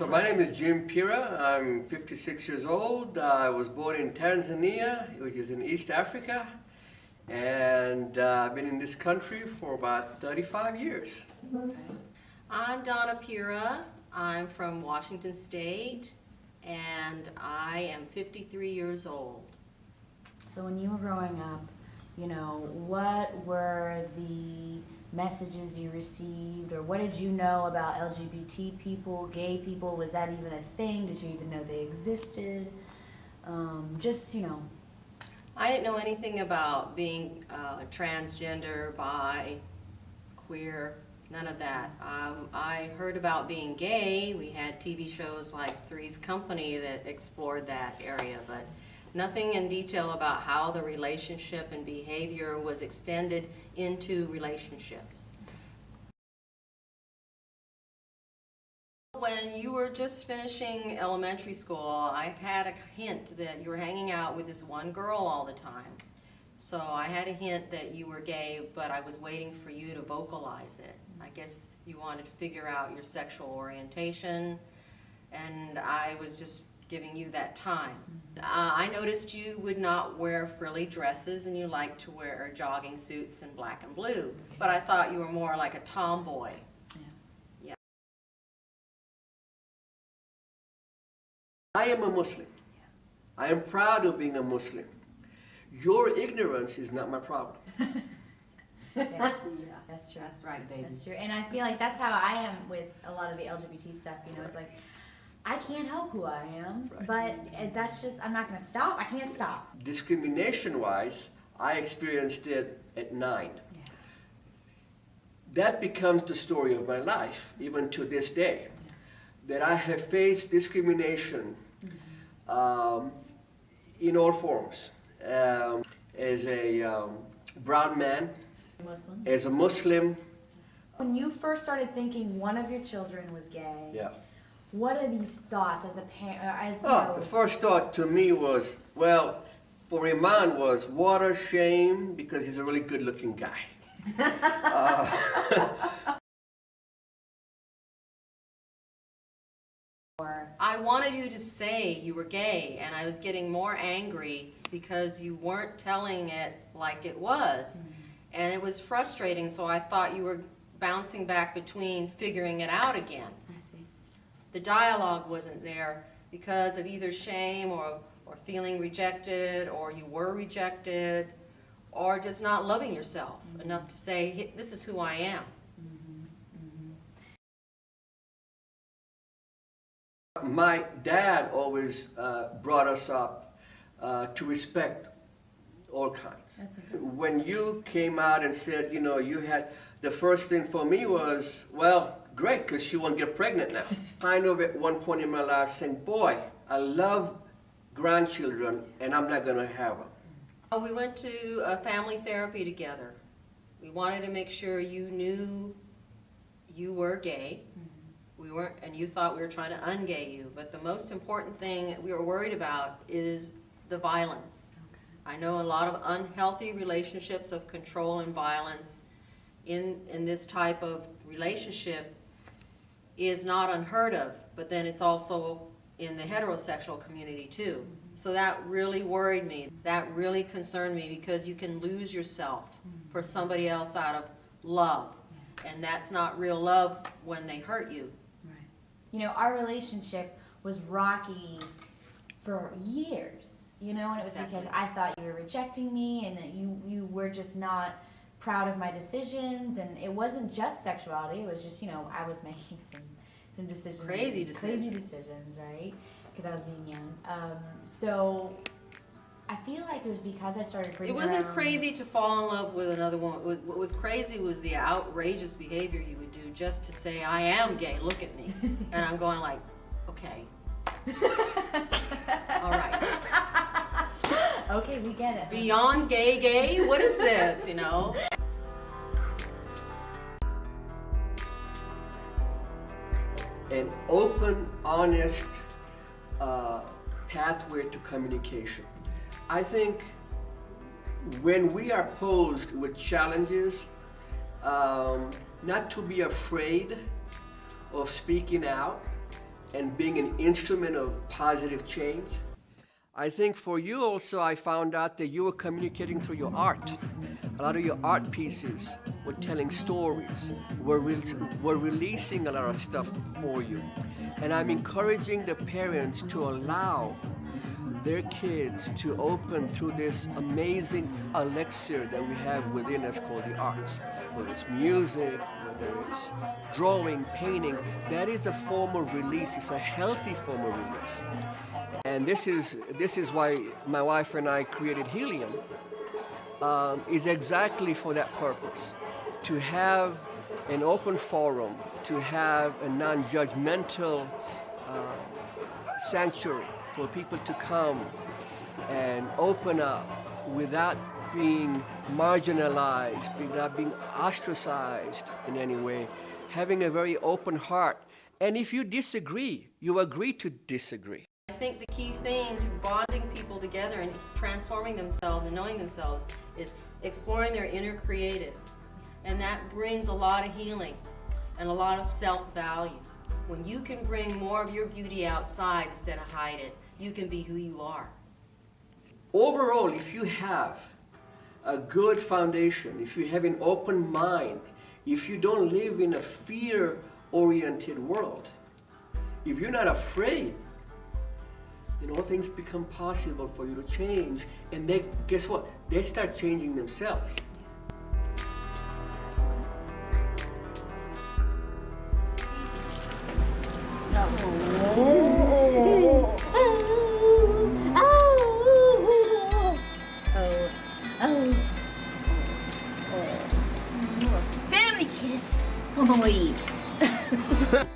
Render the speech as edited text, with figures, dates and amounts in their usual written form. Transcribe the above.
So my name is Jim Pira. I'm 56 years old. I was born in Tanzania, which is in East Africa. And I've been in this country for about 35 years. Okay. I'm Donna Pira. I'm from Washington State, and I am 53 years old. So when you were growing up, you know, what were the messages you received, or what did you know about LGBT people, gay people? Was that even a thing? Did you even know they existed? Just, you know. I didn't know anything about being transgender, bi, queer, none of that. I heard about being gay. We had TV shows like Three's Company that explored that area, but nothing in detail about how the relationship and behavior was extended into relationships. When you were just finishing elementary school, I had a hint that you were hanging out with this one girl all the time. So I had a hint that you were gay, but I was waiting for you to vocalize it. I guess you wanted to figure out your sexual orientation, and I was just giving you that time. I noticed you would not wear frilly dresses, and you liked to wear jogging suits in black and blue, but I thought you were more like a tomboy. Yeah. I am a Muslim. I am proud of being a Muslim. Your ignorance is not my problem. Yeah, that's true. That's right, baby. That's true. And I feel like that's how I am with a lot of the LGBT stuff, you know, it's like, I can't help who I am, but that's just, I'm not going to stop. I can't stop. Discrimination-wise, I experienced it at 9. Yeah. That becomes the story of my life, even to this day, that I have faced discrimination in all forms. As a brown man, Muslim. as a Muslim. When you first started thinking one of your children was gay, Yeah. what are these thoughts as a parent? As you Oh, know, the first thought to me was, well, for Iman was, what a shame, because he's a really good-looking guy. I wanted you to say you were gay, and I was getting more angry because you weren't telling it like it was. And it was frustrating, so I thought you were bouncing back between figuring it out again. I see. The dialogue wasn't there because of either shame or feeling rejected, or you were rejected, or just not loving yourself enough to say, this is who I am. My dad always brought us up to respect all kinds. That's okay. When you came out and said, you know, you had, the first thing for me was, well, great, because she won't get pregnant now. Kind of at one point in my life saying, boy, I love grandchildren, and I'm not going to have them. We went to family therapy together. We wanted to make sure you knew you were gay. We weren't, and you thought we were trying to ungay you, but the most important thing we were worried about is the violence. I know a lot of unhealthy relationships of control and violence in this type of relationship is not unheard of, but then it's also in the heterosexual community too. So that really worried me. That really concerned me, because you can lose yourself for somebody else out of love, and that's not real love when they hurt you. You know, our relationship was rocky for years, you know, and it was because I thought you were rejecting me, and that you were just not proud of my decisions, and it wasn't just sexuality, it was just, you know, I was making some decisions. Crazy decisions, right? Because I was being young. So I feel like it was because I started bringing It wasn't around, crazy to fall in love with another woman. What was crazy was the outrageous behavior you would do just to say, I am gay, look at me. And I'm going like, okay. All right. Okay, we get it. Beyond gay, what is this, you know? An open, honest pathway to communication. I think when we are posed with challenges, not to be afraid of speaking out, and being an instrument of positive change. I think for you also, I found out that you were communicating through your art. A lot of your art pieces were telling stories, were releasing a lot of stuff for you. And I'm encouraging the parents to allow their kids to open through this amazing elixir that we have within us called the arts. Whether it's music, whether it's drawing, painting, that is a form of release. It's a healthy form of release. And this is why my wife and I created Helium, is exactly for that purpose. To have an open forum, to have a non-judgmental sanctuary for people to come and open up without being marginalized, without being ostracized in any way, having a very open heart. And if you disagree, you agree to disagree. I think the key thing to bonding people together and transforming themselves and knowing themselves is exploring their inner creative. And that brings a lot of healing and a lot of self-value. When you can bring more of your beauty outside instead of hide it, you can be who you are. Overall, if you have a good foundation, if you have an open mind, if you don't live in a fear-oriented world, if you're not afraid, then all things become possible for you to change. And they, guess what? They start changing themselves. Family kiss.